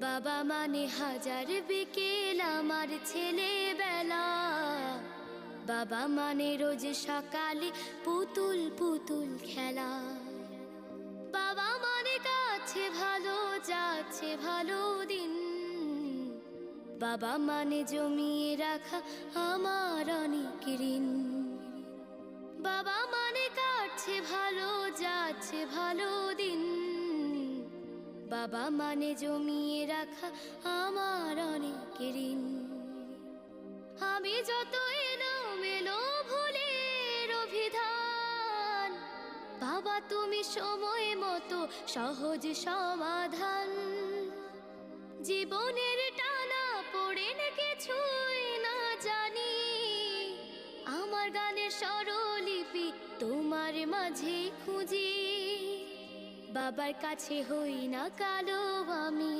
বাবা মানে হাজার বিকেল আমার ছেলেবেলা। বাবা মানে রোজ সকালে পুতুল পুতুল খেলা। বাবা মানে কাছে ভালো যাচ্ছে ভালো দিন। বাবা মানে জমিয়ে রাখা আমার অনেক ঋণ। বাবা মানে কাটছে ভালো যাচ্ছে ভালো দিন। বাবা মানে জমিয়ে রাখা আমার অনেক ঋণ। আমি যত এলোমেলো ভুলের অভিধান, বাবা তুমি সময় মতো সহজ সমাধান। জীবনের টানা পড়েন কিছুই না জানি, আমার গানের স্বরলিপি তোমার মাঝে খুঁজি। বাবার কাছে হই না কালো আমি।